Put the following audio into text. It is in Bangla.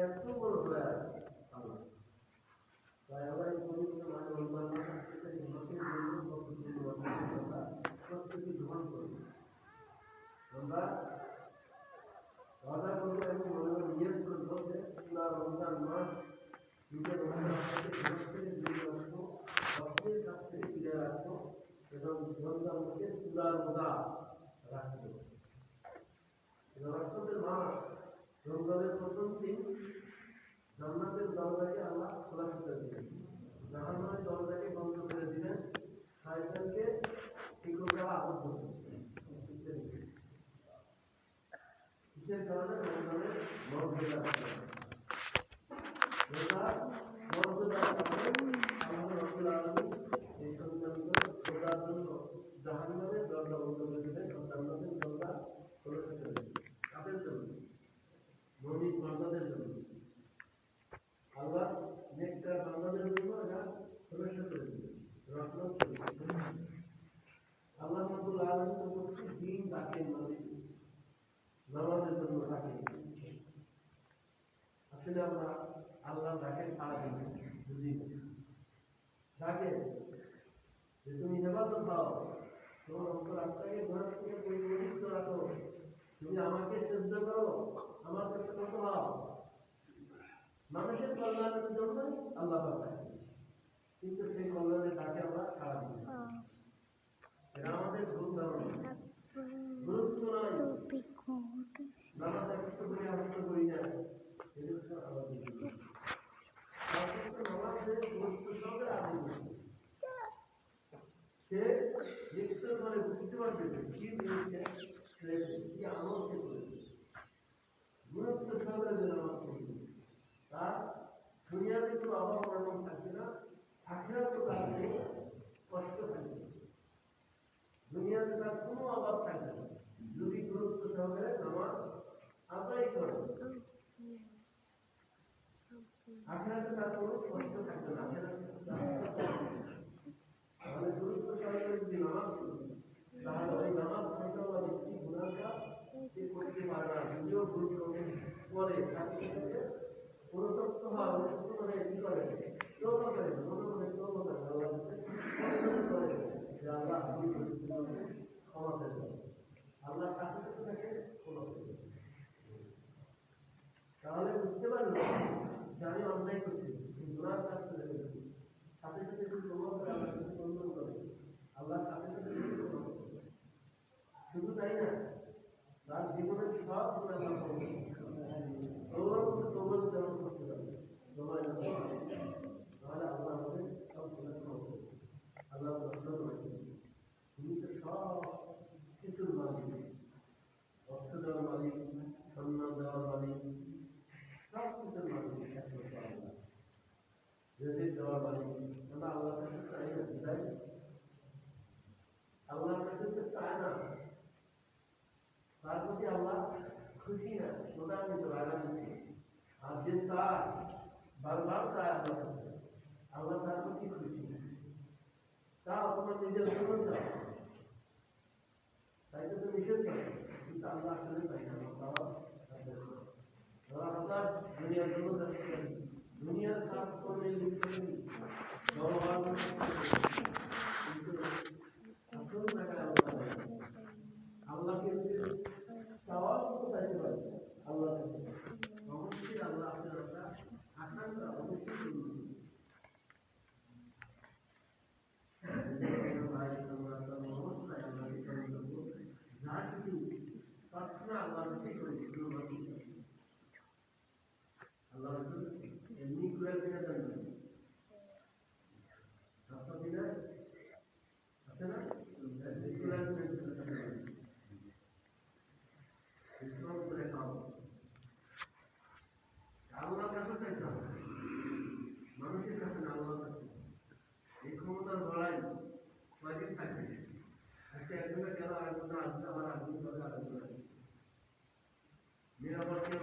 এত বড় প্রয়াস আল্লাহ তাই আমরা এই পবিত্র মাসে রমজান মাস থেকে হিম্মতের জন্য প্রস্তুতি গ্রহণ করি। আমরা ওয়াদা করবো এবং মনে মনে নিয়ত করবো যে পুরা রমজান মাস নিজের রমজান মাসকে হিম্মত থেকে দূরে রাখবো, রক্তের কাছ থেকে ফিরে রাখবো এবং রমজান মাসকে পুরা রোজা রাখবো। রহমতের মাস রমজানের প্রথম দিন জান্নাতের দরজাকে আল্লাহ খোলা করে দিলেন, জাহান্নামের দরজাকে বন্ধ করে দিলেন, শয়তানকে শিকড়ে আবদ্ধ করলেন। কিসের কারণে? রমজানের মর্যাদা আল্লাহ রাব্বুল আলামিন এই সন্তানকে খোদার জন্য জাহান্নামের দরজা বন্ধ করে দিলেন, জান্নাতের দরজা খোলা করে দিলেন। কাদের জন্য? মুমিন বান্দাদের জন্য। আল্লাহ নেককার বান্দাদের জন্য এটা প্রবেশ করে দিলেন, রহমত করে দিলেন। আল্লাহ রাব্বুল আলামিন তো প্রতিদিন ডাকেন মালিক নামাজের জন্য ডাকেন। আসলে আমরা আল্লাহ ডাকেন সারাদিন বুঝি ডাকে যে তুমি হেফাজত দাও, তোমার অন্তর আত্মাকে গুনাহ থেকে পরিমুক্ত রাখো, তুমি আমাকে সেজদ করো, আমার কাছে কত হও। মানুষের কল্যাণের জন্য আল্লাহ ডাকে, কিন্তু সেই কল্যাণের ডাকে আমরা সাড়া দিই। এটা আমাদের ভুল ধারণা, গুরুত্ব নয়। নামাজ একটু করে আনন্দ করি না, এগুলো আমাদের নামাজের গুরুত্ব সঙ্গে আনন্দ সে নিশ্চয় করে বুঝতে পারবে কি জিনিসটা কি আমল সে করেছে, গুরুত্ব সঙ্গে যে নামাজ পড়বে তার দুনিয়াতে কোনো অভাব অনটন থাকবে না, আখিরাতে তার কষ্ট থাকবে, দুনিয়াতে তার কোনো অভাব থাকবে না যদি গুরুত্ব সহকারে নামাজ আদায় করে। আখিরাতে তার কোনো কষ্ট থাকবে না, তাহলে গুরুত্ব সহকারে যদি নামাজ পড়ে তাহলে ওই নামাজ পড়তে হওয়া ব্যক্তি গুনাহটা সে করতে পারে না, যদিও ভুল করে পুরোতত্ত্ব হওয়া মানে কি করে তওবা করে, মনে মনে তওবা করে আল্লাহ করে যে আল্লাহ ভুল করেছি ক্ষমা করে দাও, আল্লাহ কাছে তাকে ক্ষমা করে দেয়। তাহলে বুঝতে পারলো যে আমি অন্যায় করছি, গুনাহ কাজ করে ফেলেছি, সাথে সাথে যদি তওবা করে আল্লাহ কাছে বন্ধন করে আল্লাহ সাথে সাথে ক্ষমা করে দেয়। শুধু তাই না, তার জীবনের সব গুনাহ মাফ করে দেয়। তওবা করতে তওবা যেমন করতে পারবে তাহলে আল্লাহ আমাদের সব গুনাহ ক্ষমা করে দেয়। আল্লাহ তুমি তো সব কিছুর মালিক, অর্থ দেওয়ার মালিক, সম্মান দেওয়ার মালিক, সব কিছুর মালিক একমাত্র আল্লাহ, রিজিক দেওয়ার মালিক। আমরা আল্লাহর কাছে চাই না, তাই আল্লাহর কাছে তো চায় না, তার প্রতি আল্লাহ খুশি না, প্রধানিত রাগান্বিত। আর যে চায় বারবার চায় আল্লাহর কাছে, আল্লাহ তার প্রতি খুশি। চাও তোমার নিজের জন্য চাও, তাই তো তুমি নিষেধ করো, কিন্তু আল্লাহ আসলে চাই না। আপনার দুনিয়ার জন্য দুনিয়ার কাজ করলে লিপ্ত নেই, কিন্তু আসল টাকা আল্লাহকে চাওয়ার মতো চাইতে পারে আল্লাহ অবশ্যই আল্লাহ আপনার একটা আকাঙ্ক্ষা অবশ্যই যা কিছু প্রার্থনা আল্লাহ আল্লাহ এমনি ঘুরে ফিরে দেন আপনার দিনে আছে না করে খাও, আল্লাহর কাছে চাইতে হবে, মানুষের কাছে না, আল্লাহর কাছে। এই ক্ষমতার লড়াই কয়দিন থাকবে? আজকে একজনের গেল, আরেকজন আসবে, আবার আগুন করে আরেকজন আসবে, নিরাপদ কেউ